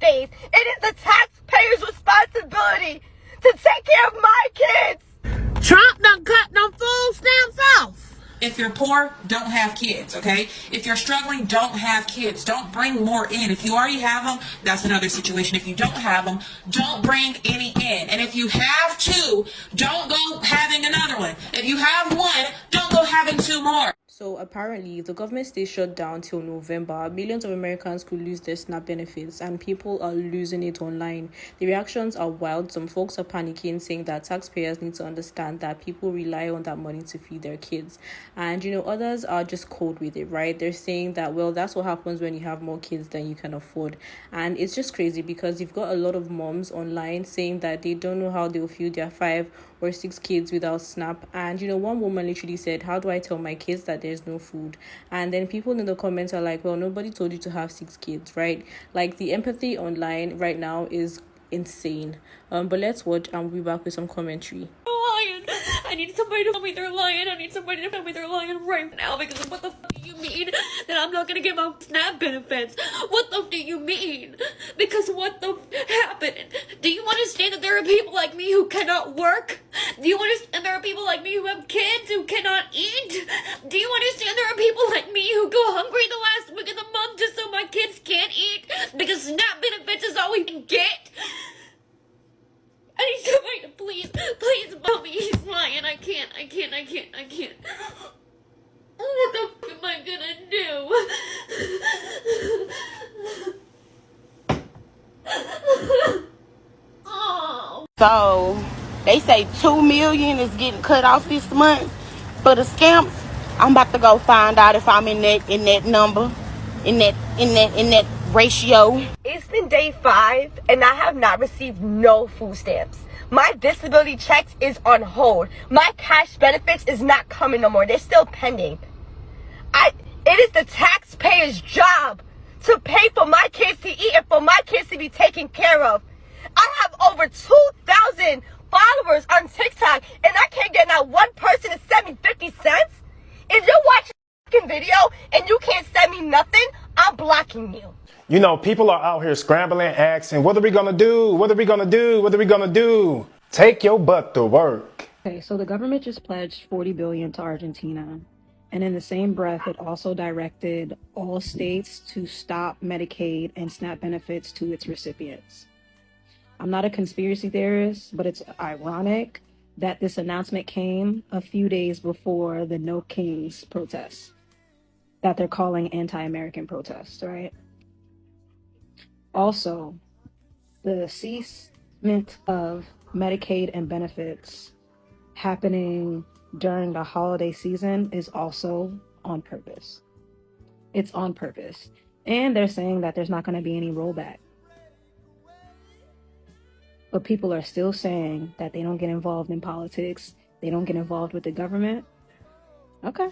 days. It is the taxpayer's responsibility to take care of my kids. Trump done cut them food stamps off. If you're poor, don't have kids, okay? If you're struggling, don't have kids. Don't bring more in. If you already have them, that's another situation. If you don't have them, don't bring any in. And if you have two, don't go having another one. If you have one, don't go having two more. So apparently, if the government stays shut down till November, millions of Americans could lose their SNAP benefits, and people are losing it online. The reactions are wild. Some folks are panicking, saying that taxpayers need to understand that people rely on that money to feed their kids. And, others are just cold with it, right? They're saying that, well, that's what happens when you have more kids than you can afford. And it's just crazy because you've got a lot of moms online saying that they don't know how they'll feed their 5 or 6 kids without SNAP. And one woman literally said, how do I tell my kids that there's no food? And then people in the comments are like, well, nobody told you to have 6 kids, right? Like, the empathy online right now is insane. But let's watch and we'll be back with some commentary. Lying. I need somebody to tell me they're lying. I need somebody to tell me they're lying right now, because what the f do you mean that I'm not gonna get my SNAP benefits? What the f do you mean? Because what the f happened? Do you understand that there are people like me who cannot work? Do you understand there are people like me who have kids who cannot eat? Do you understand there are people like me who go hungry the last week of the month just so my kids can't eat because SNAP benefits is all we can get? I need somebody to please, mommy, he's lying. I can't. What the f am I gonna do? Oh. So they say 2 million is getting cut off this month for the scamps. I'm about to go find out if I'm in that number, in that ratio. It's been day 5 and I have not received no food stamps. My disability checks is on hold. My cash benefits is not coming no more. They're still pending. It is the taxpayer's job to pay for my kids to eat and for my kids to be taken care of. I have over 2,000 followers on TikTok and I can't get not one person to send me 50 cents. If you're watching a video and you can't send me nothing, I'm blocking you. People are out here scrambling, asking, what are we gonna do? What are we gonna do? What are we gonna do? Take your butt to work. Okay, so the government just pledged $40 billion to Argentina. And in the same breath, it also directed all states to stop Medicaid and SNAP benefits to its recipients. I'm not a conspiracy theorist, but it's ironic that this announcement came a few days before the No Kings protests that they're calling anti-American protests, right? Also, the ceasement of Medicaid and benefits happening during the holiday season is also on purpose. It's on purpose. And they're saying that there's not going to be any rollback. But people are still saying that they don't get involved in politics. They don't get involved with the government. Okay.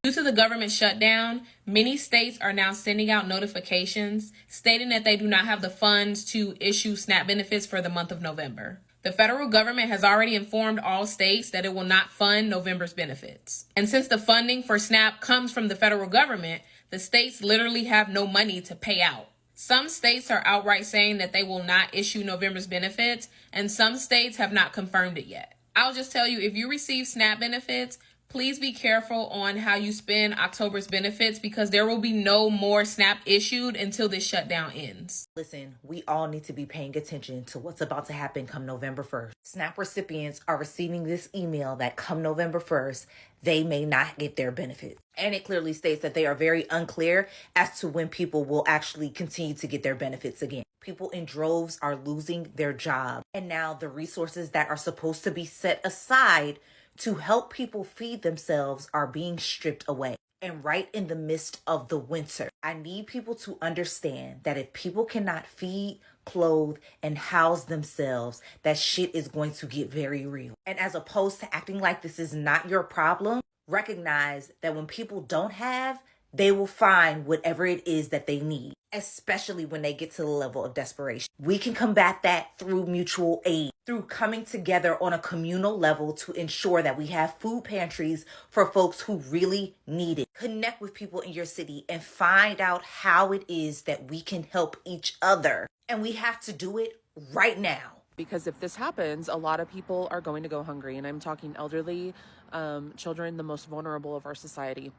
Due to the government shutdown, many states are now sending out notifications stating that they do not have the funds to issue SNAP benefits for the month of November. The federal government has already informed all states that it will not fund November's benefits. And since the funding for SNAP comes from the federal government, the states literally have no money to pay out. Some states are outright saying that they will not issue November's benefits, and some states have not confirmed it yet. I'll just tell you, if you receive SNAP benefits, please be careful on how you spend October's benefits, because there will be no more SNAP issued until this shutdown ends. Listen, we all need to be paying attention to what's about to happen come November 1st. SNAP recipients are receiving this email that come November 1st, they may not get their benefits. And it clearly states that they are very unclear as to when people will actually continue to get their benefits again. People in droves are losing their job. And now the resources that are supposed to be set aside to help people feed themselves are being stripped away. And right in the midst of the winter, I need people to understand that if people cannot feed, clothe, and house themselves, that shit is going to get very real. And as opposed to acting like this is not your problem, recognize that when people don't have, they will find whatever it is that they need, especially when they get to the level of desperation. We can combat that through mutual aid. through coming together on a communal level to ensure that we have food pantries for folks who really need it. Connect with people in your city and find out how it is that we can help each other. And we have to do it right now. Because if this happens, a lot of people are going to go hungry. And I'm talking elderly, children, the most vulnerable of our society.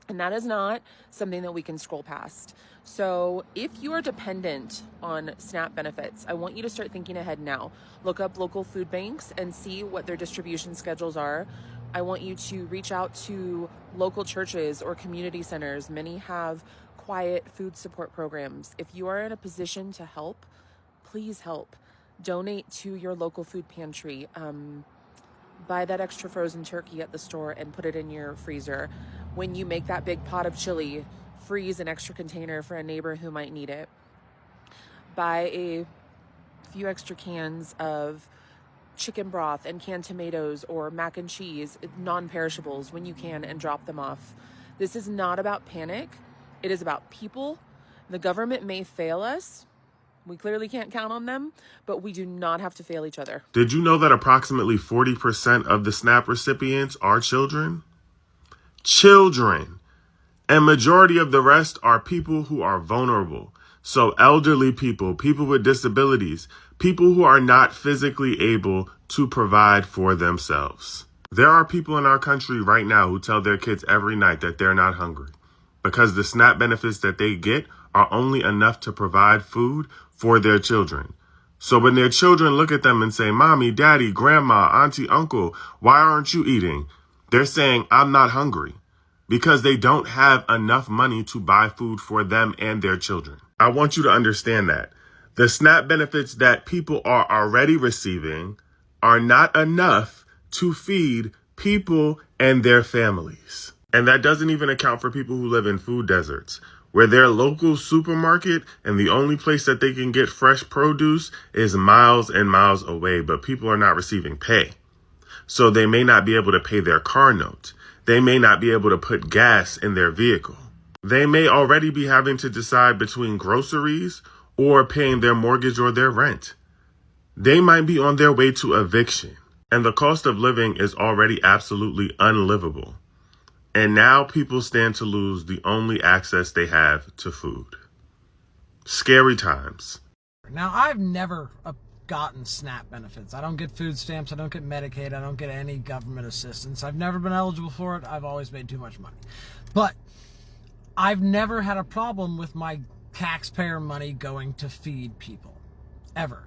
And that is not something that we can scroll past. So if you are dependent on SNAP benefits, I want you to start thinking ahead now. Look up local food banks and see what their distribution schedules are. I want you to reach out to local churches or community centers. Many have quiet food support programs. If you are in a position to help, please help. Donate to your local food pantry. Buy that extra frozen turkey at the store and put it in your freezer. When you make that big pot of chili, freeze an extra container for a neighbor who might need it. Buy a few extra cans of chicken broth and canned tomatoes or mac and cheese, non-perishables, when you can, and drop them off. This is not about panic. It is about people. The government may fail us. We clearly can't count on them, but we do not have to fail each other. Did you know that approximately 40% of the SNAP recipients are children? Children. And majority of the rest are people who are vulnerable. So elderly people, people with disabilities, people who are not physically able to provide for themselves. There are people in our country right now who tell their kids every night that they're not hungry because the SNAP benefits that they get are only enough to provide food for their children. So when their children look at them and say, Mommy, Daddy, Grandma, Auntie, Uncle, why aren't you eating? They're saying, I'm not hungry, because they don't have enough money to buy food for them and their children. I want you to understand that the SNAP benefits that people are already receiving are not enough to feed people and their families. And that doesn't even account for people who live in food deserts, where their local supermarket and the only place that they can get fresh produce is miles and miles away, but people are not receiving pay. So they may not be able to pay their car note. They may not be able to put gas in their vehicle. They may already be having to decide between groceries or paying their mortgage or their rent. They might be on their way to eviction, and the cost of living is already absolutely unlivable. And now people stand to lose the only access they have to food. Scary times. Now, I've never gotten SNAP benefits. I don't get food stamps. I don't get Medicaid. I don't get any government assistance. I've never been eligible for it. I've always made too much money. But I've never had a problem with my taxpayer money going to feed people. Ever.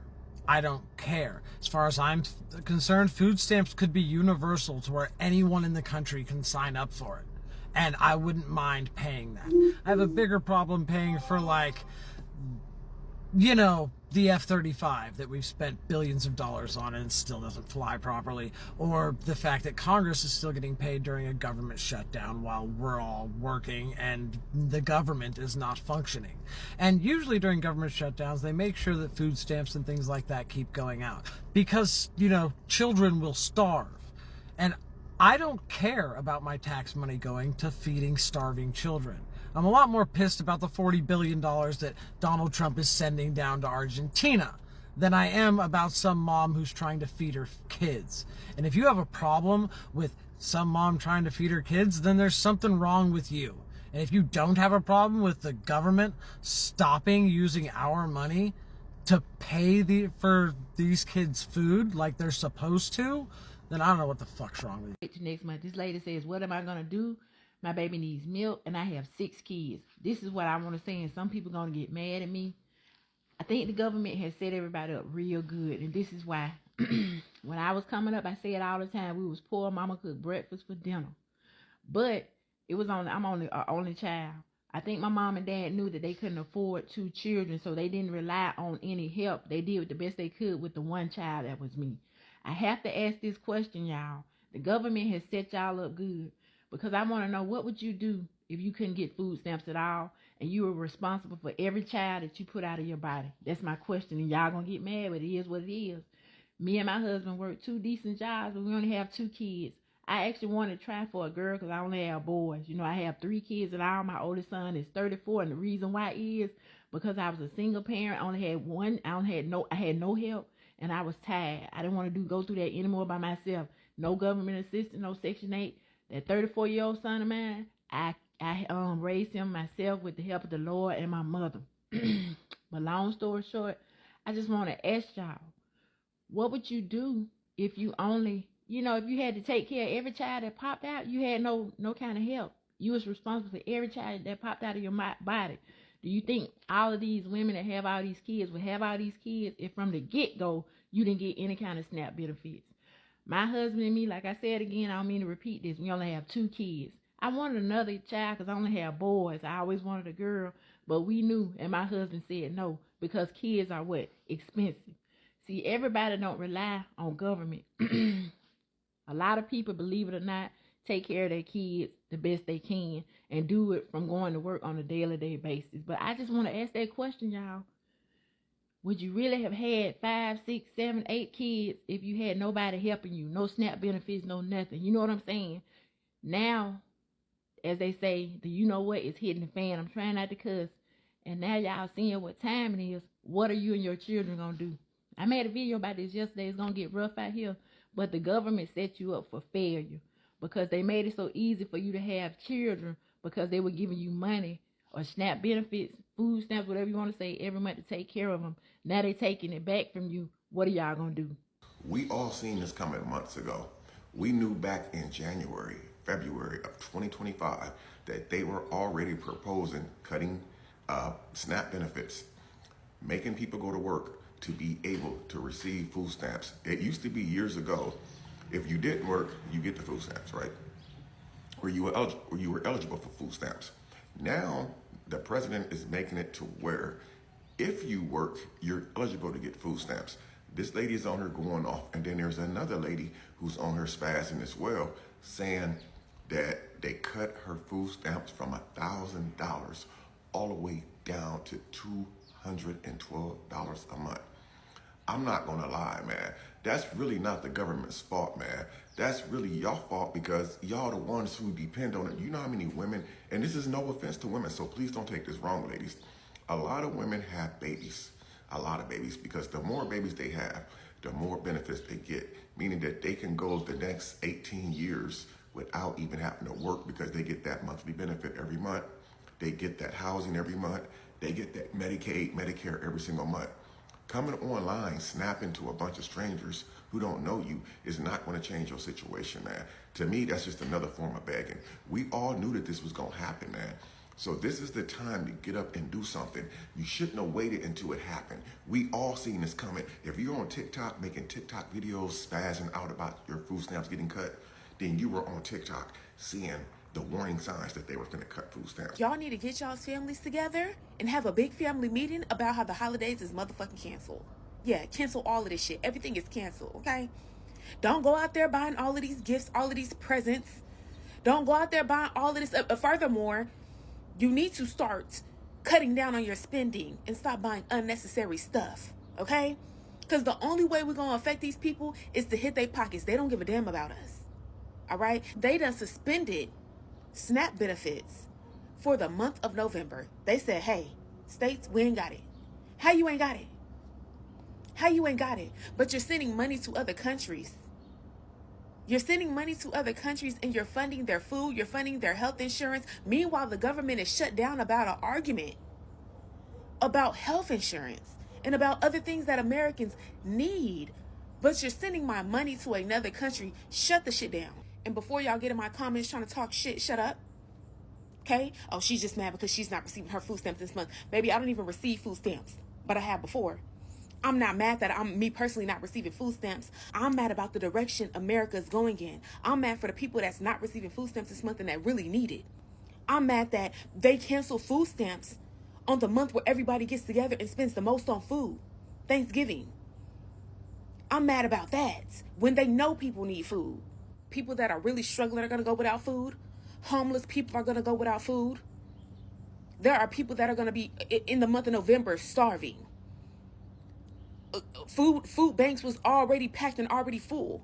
I don't care. As far as I'm concerned, food stamps could be universal to where anyone in the country can sign up for it. And I wouldn't mind paying that. I have a bigger problem paying for, like, you know, the F-35 that we've spent billions of dollars on and it still doesn't fly properly, or the fact that Congress is still getting paid during a government shutdown while we're all working and the government is not functioning. And usually during government shutdowns, they make sure that food stamps and things like that keep going out because, you know, children will starve. And I don't care about my tax money going to feeding starving children. I'm a lot more pissed about the $40 billion that Donald Trump is sending down to Argentina than I am about some mom who's trying to feed her kids. And if you have a problem with some mom trying to feed her kids, then there's something wrong with you. And if you don't have a problem with the government stopping using our money to pay for these kids food like they're supposed to, then I don't know what the fuck's wrong with you. Next month, this lady says, what am I going to do? My baby needs milk, and I have 6 kids. This is what I want to say, and some people going to get mad at me. I think the government has set everybody up real good, and this is why. When I was coming up, I said all the time, we was poor. Mama cooked breakfast for dinner. But it was I'm only an only child. I think my mom and dad knew that they couldn't afford 2 children, so they didn't rely on any help. They did the best they could with the one child that was me. I have to ask this question, y'all. The government has set y'all up good. Because I want to know, what would you do if you couldn't get food stamps at all and you were responsible for every child that you put out of your body? That's my question, and y'all going to get mad, but it is what it is. Me and my husband work 2 decent jobs, but we only have 2 kids. I actually wanted to try for a girl because I only have boys. You know, I have 3 kids and all. My oldest son is 34, and the reason why is because I was a single parent. I only had one. I had no help. and I was tired. I didn't want to go through that anymore by myself. No government assistance, no Section 8. That 34-year-old son of mine, I raised him myself with the help of the Lord and my mother. But long story short, I just want to ask y'all, what would you do if you only, if you had to take care of every child that popped out, you had no kind of help. You was responsible for every child that popped out of your body. Do you think all of these women that have all these kids would have all these kids if from the get-go you didn't get any kind of SNAP benefits? My husband and me, like I said again, I don't mean to repeat this, we only have 2 kids. I wanted another child because I only have boys. I always wanted a girl, but we knew, and my husband said no, because kids are what? Expensive. See, everybody don't rely on government. A lot of people, believe it or not, take care of their kids the best they can and do it from going to work on a daily basis. But I just want to ask that question, y'all. Would you really have had 5, 6, 7, 8 kids if you had nobody helping you? No SNAP benefits, no nothing. You know what I'm saying? Now, as they say, the you know what is hitting the fan. I'm trying not to cuss. And now y'all seeing what time it is. What are you and your children going to do? I made a video about this yesterday. It's going to get rough out here. But the government set you up for failure because they made it so easy for you to have children because they were giving you money or SNAP benefits, food stamps, whatever you want to say, every month to take care of them. Now they're taking it back from you. What are y'all going to do? We all seen this coming months ago. We knew back in January, February of 2025 that they were already proposing cutting SNAP benefits, making people go to work to be able to receive food stamps. It used to be years ago, if you didn't work, you get the food stamps, right? Or you were eligible for food stamps. Now, the president is making it to where if you work, you're eligible to get food stamps. This lady is on her going off, and then there's another lady who's on her spazzing as well, saying that they cut her food stamps from $1,000 all the way down to $212 a month. I'm not gonna lie, man. That's really not the government's fault, man. That's really your fault because y'all the ones who depend on it. You know how many women, and this is no offense to women, so please don't take this wrong, ladies. A lot of women have babies, a lot of babies, because the more babies they have, the more benefits they get, meaning that they can go the next 18 years without even having to work because they get that monthly benefit every month. They get that housing every month. They get that Medicaid, Medicare every single month. Coming online, snapping to a bunch of strangers who don't know you is not going to change your situation, man. To me, that's just another form of begging. We all knew that this was going to happen, man. So this is the time to get up and do something. You shouldn't have waited until it happened. We all seen this coming. If you're on TikTok making TikTok videos spazzing out about your food stamps getting cut, then you were on TikTok seeing the warning signs that they were going to cut food stamps. Y'all need to get y'all's families together and have a big family meeting about how the holidays is motherfucking canceled. Yeah, cancel all of this shit. Everything is canceled, okay? Don't go out there buying all of these gifts, all of these presents. Don't go out there buying all of this. Furthermore, you need to start cutting down on your spending and stop buying unnecessary stuff, okay? Because the only way we're going to affect these people is to hit their pockets. They don't give a damn about us, all right? They done suspended SNAP benefits for the month of November. They said, hey, states, we ain't got it. How you ain't got it? How you ain't got it? But you're sending money to other countries. You're sending money to other countries and you're funding their food, you're funding their health insurance. Meanwhile, the government is shut down about an argument about health insurance and about other things that Americans need. But you're sending my money to another country. Shut the shit down. And before y'all get in my comments trying to talk shit, shut up. Okay? Oh, she's just mad because she's not receiving her food stamps this month. Baby, I don't even receive food stamps, but I have before. I'm not mad that I'm me personally not receiving food stamps. I'm mad about the direction America's going in. I'm mad for the people that's not receiving food stamps this month and that really need it. I'm mad that they cancel food stamps on the month where everybody gets together and spends the most on food, Thanksgiving. I'm mad about that when they know people need food. People that are really struggling are going to go without food. Homeless people are going to go without food. There are people that are going to be in the month of November starving. Food banks was already packed and already full.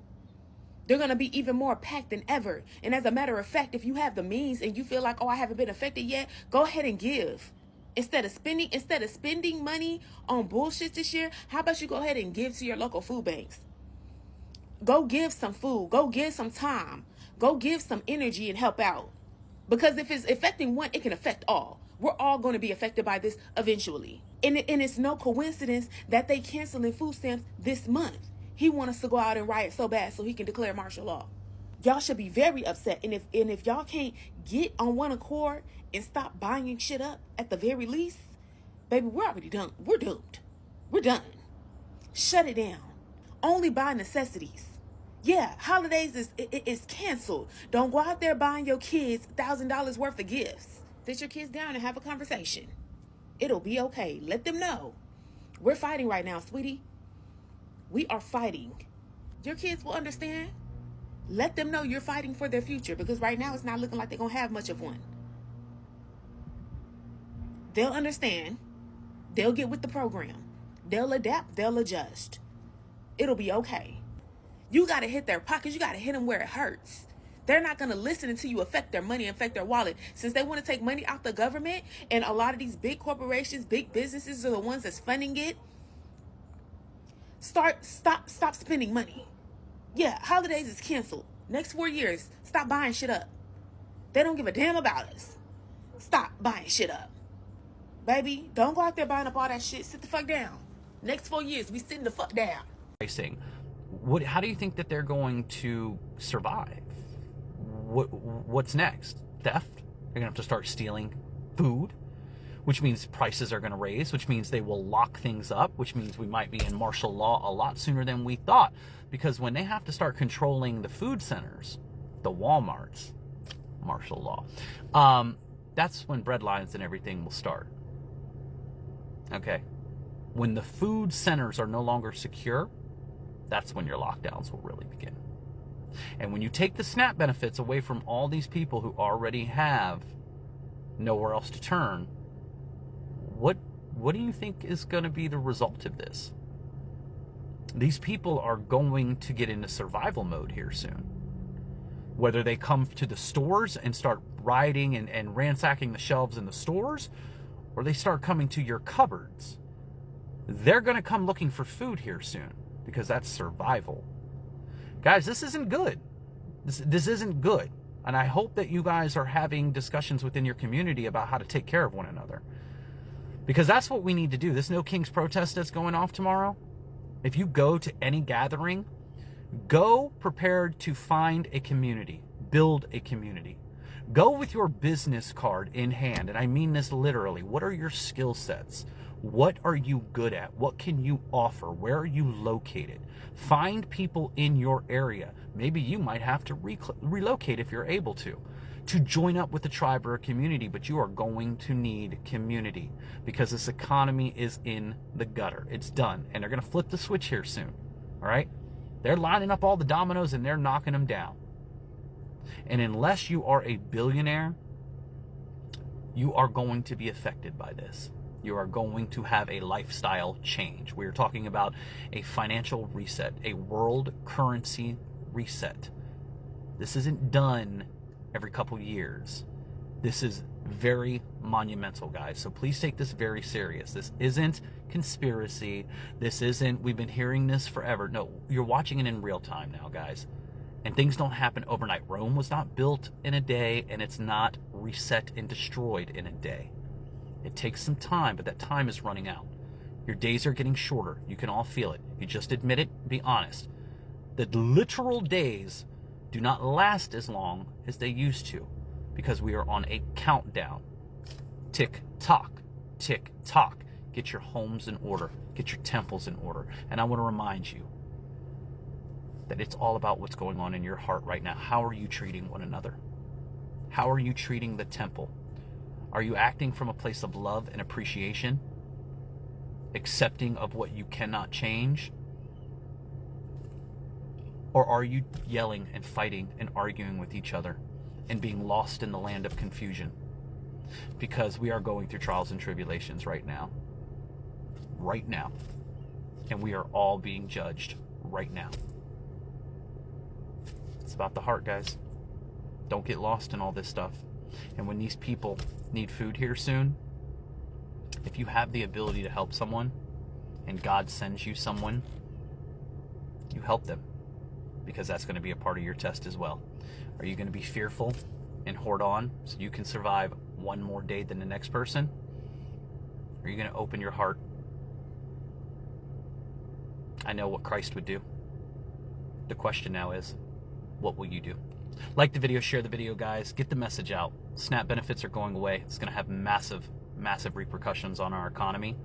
They're going to be even more packed than ever. And as a matter of fact, if you have the means and you feel like, oh, I haven't been affected yet, go ahead and give. Instead of spending money on bullshit this year, how about you go ahead and give to your local food banks? Go give some food. Go give some time. Go give some energy and help out. Because if it's affecting one, it can affect all. We're all going to be affected by this eventually. And it's no coincidence that they canceling food stamps this month. He wants us to go out and riot so bad so he can declare martial law. Y'all should be very upset. And if y'all can't get on one accord and stop buying shit up at the very least, baby, we're already done. We're doomed. We're done. Shut it down. Only buy necessities. Yeah, holidays is canceled. Don't go out there buying your kids $1,000 worth of gifts. Sit your kids down and have a conversation. It'll be okay. Let them know. We're fighting right now, sweetie. We are fighting. Your kids will understand. Let them know you're fighting for their future, because right now it's not looking like they're going to have much of one. They'll understand. They'll get with the program. They'll adapt. They'll adjust. It'll be okay. You got to hit their pockets. You got to hit them where it hurts. They're not going to listen until you affect their money, affect their wallet. Since they want to take money out the government, and a lot of these big corporations, big businesses are the ones that's funding it. Stop spending money. Yeah, holidays is canceled. Next 4 years, stop buying shit up. They don't give a damn about us. Stop buying shit up. Baby, don't go out there buying up all that shit. Sit the fuck down. Next 4 years, we sitting the fuck down. Pricing. How do you think that they're going to survive? What's next? Theft? They're going to have to start stealing food, which means prices are going to raise, which means they will lock things up, which means we might be in martial law a lot sooner than we thought. Because when they have to start controlling the food centers, the Walmarts, martial law, that's when bread lines and everything will start. Okay? When the food centers are no longer secure, that's when your lockdowns will really begin. And when you take the SNAP benefits away from all these people who already have nowhere else to turn, what do you think is going to be the result of this? These people are going to get into survival mode here soon. Whether they come to the stores and start rioting and ransacking the shelves in the stores, or they start coming to your cupboards, they're going to come looking for food here soon, because that's survival. Guys, this isn't good. This isn't good. And I hope that you guys are having discussions within your community about how to take care of one another. Because that's what we need to do. This No Kings protest that's going off tomorrow, if you go to any gathering, go prepared to find a community, build a community. Go with your business card in hand, and I mean this literally. What are your skill sets? What are you good at? What can you offer? Where are you located? Find people in your area. Maybe you might have to relocate if you're able to join up with a tribe or a community, but you are going to need community because this economy is in the gutter. It's done, and they're going to flip the switch here soon, all right? They're lining up all the dominoes, and they're knocking them down. And unless you are a billionaire, you are going to be affected by this. You are going to have a lifestyle change. We are talking about a financial reset, a world currency reset. This isn't done every couple years. This is very monumental, guys. So please take this very serious. This isn't conspiracy. This isn't, we've been hearing this forever. No, you're watching it in real time now, guys. And things don't happen overnight. Rome was not built in a day, and it's not reset and destroyed in a day. It takes some time, but that time is running out. Your days are getting shorter. You can all feel it. You just admit it. Be honest. The literal days do not last as long as they used to because we are on a countdown. Tick tock, tick tock. Get your homes in order. Get your temples in order. And I want to remind you that it's all about what's going on in your heart right now. How are you treating one another? How are you treating the temple? Are you acting from a place of love and appreciation? Accepting of what you cannot change? Or are you yelling and fighting and arguing with each other and being lost in the land of confusion? Because we are going through trials and tribulations right now. Right now. And we are all being judged right now. It's about the heart, guys. Don't get lost in all this stuff. And when these people need food here soon, If you have the ability to help someone and God sends you someone, you help them, because that's going to be a part of your test as well. Are you going to be fearful and hoard on so you can survive one more day than the next person? Or are you going to open your heart? I know what Christ would do. The question now is, what will you do? Like the video, share the video, guys. Get the message out. SNAP benefits are going away. It's going to have massive, massive repercussions on our economy,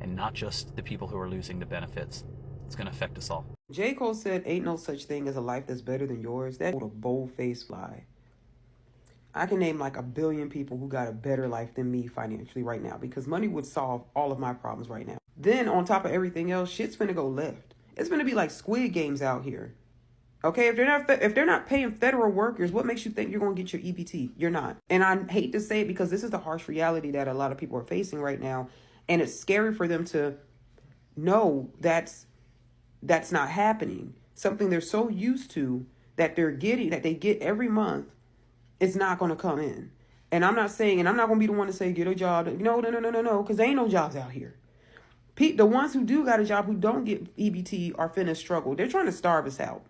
and not just the people who are losing the benefits. It's going to affect us all. J. Cole said, "Ain't no such thing as a life that's better than yours." That's a bold-faced lie. I can name like 1 billion people who got a better life than me financially right now, because money would solve all of my problems right now. Then on top of everything else, shit's finna go left. It's finna be like Squid Games out here. Okay, if they're not paying federal workers, what makes you think you're gonna get your EBT? You're not. And I hate to say it, because this is the harsh reality that a lot of people are facing right now, and it's scary for them to know that's not happening. Something they're so used to that they get every month, it's not gonna come in. And I'm not saying, and I'm not gonna be the one to say get a job. No, because there ain't no jobs out here. The ones who do got a job who don't get EBT are finna struggle. They're trying to starve us out.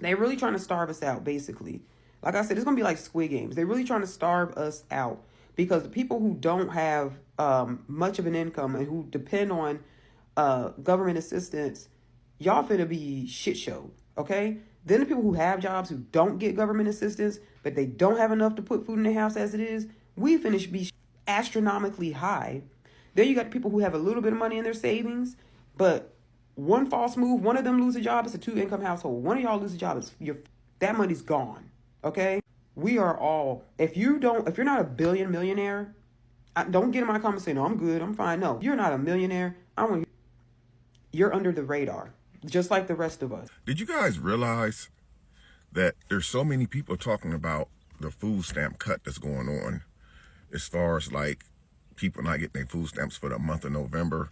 They're really trying to starve us out, basically. Like I said, it's going to be like Squid Games. They're really trying to starve us out, because the people who don't have much of an income and who depend on government assistance, y'all finna be shit show, okay? Then the people who have jobs who don't get government assistance, but they don't have enough to put food in their house as it is, we finna be astronomically high. Then you got people who have a little bit of money in their savings, but one false move, one of them lose a job, it's a 2-income household. One of y'all lose a job, that money's gone. Okay? We are all, if you're not a millionaire, don't get in my comments saying, "No, I'm good, I'm fine." No, you're not a millionaire. You're under the radar, just like the rest of us. Did you guys realize that there's so many people talking about the food stamp cut that's going on, as far as like people not getting their food stamps for the month of November?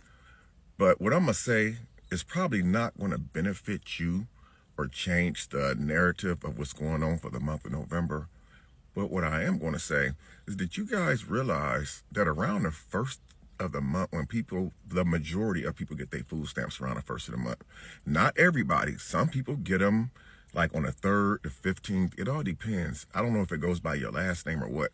But what I'm gonna say is probably not going to benefit you or change the narrative of what's going on for the month of November. But what I am going to say is, did you guys realize that around the first of the month, when the majority of people get their food stamps around the first of the month, not everybody, some people get them like on the 3rd, the 15th, it all depends. I don't know if it goes by your last name or what,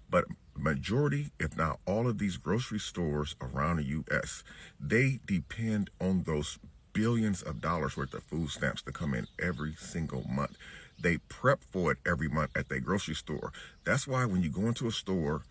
but majority, if not all of these grocery stores around the U.S., they depend on those billions of dollars worth of food stamps to come in every single month. They prep for it every month at their grocery store. That's why when you go into a store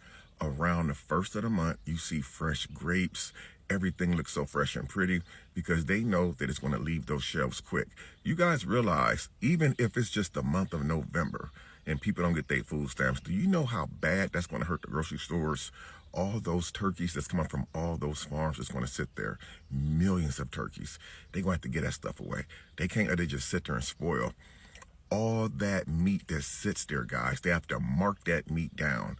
around the first of the month, you see fresh grapes. Everything looks so fresh and pretty, because they know that it's going to leave those shelves quick. You guys realize, even if it's just the month of November and people don't get their food stamps, do you know how bad that's going to hurt the grocery stores? All those turkeys that's coming from all those farms is going to sit there. Millions of turkeys. They're going to have to get that stuff away. They can't let it just sit there and spoil. All that meat that sits there, guys, they have to mark that meat down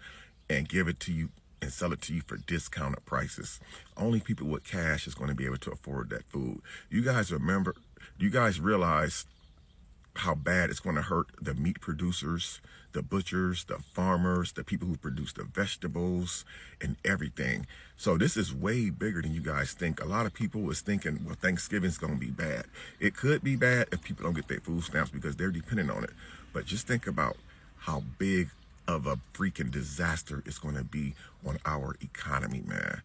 and give it to you and sell it to you for discounted prices. Only people with cash is going to be able to afford that food. You guys realize how bad it's going to hurt the meat producers, the butchers, the farmers, the people who produce the vegetables and everything. So this is way bigger than you guys think. A lot of people is thinking, well, Thanksgiving's going to be bad. It could be bad if people don't get their food stamps because they're dependent on it. But just think about how big of a freaking disaster it's going to be on our economy, man.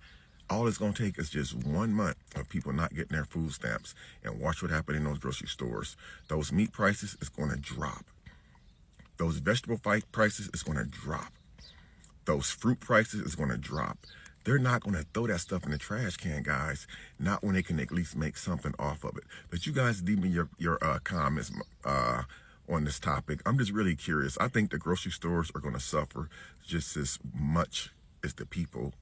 All it's going to take is just 1 month of people not getting their food stamps, and watch what happens in those grocery stores. Those meat prices is going to drop. Those vegetable prices is going to drop. Those fruit prices is going to drop. They're not going to throw that stuff in the trash can, guys. Not when they can at least make something off of it. But you guys leave me your comments on this topic. I'm just really curious. I think the grocery stores are going to suffer just as much as the people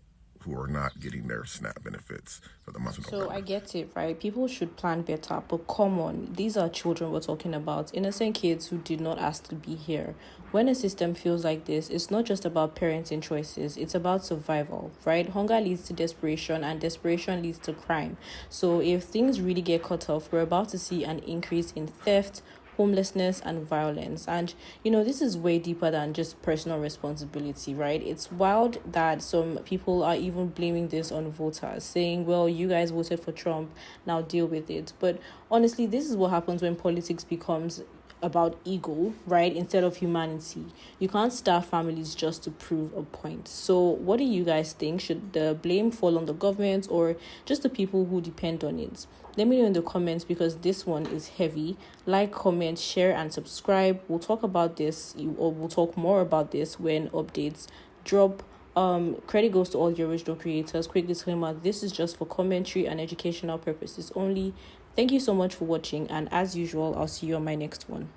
who are not getting their SNAP benefits for the month of November. So I get it, right? People should plan better, but come on, these are children we're talking about, innocent kids who did not ask to be here. When a system feels like this, it's not just about parenting choices, it's about survival, right? Hunger leads to desperation, and desperation leads to crime. So if things really get cut off, we're about to see an increase in theft, homelessness, and violence. And this is way deeper than just personal responsibility, right? It's wild that some people are even blaming this on voters, saying, well, you guys voted for Trump, now deal with it. But honestly, this is what happens when politics becomes about ego, right, instead of humanity. You can't starve families just to prove a point. So what do you guys think? Should the blame fall on the government or just the people who depend on it? Let me know in the comments, because this one is heavy. Like, comment, share, and subscribe. We'll talk about this, or we'll talk more about this when updates drop. Credit goes to all the original creators. Quick disclaimer, this is just for commentary and educational purposes only. Thank you so much for watching, and as usual, I'll see you on my next one.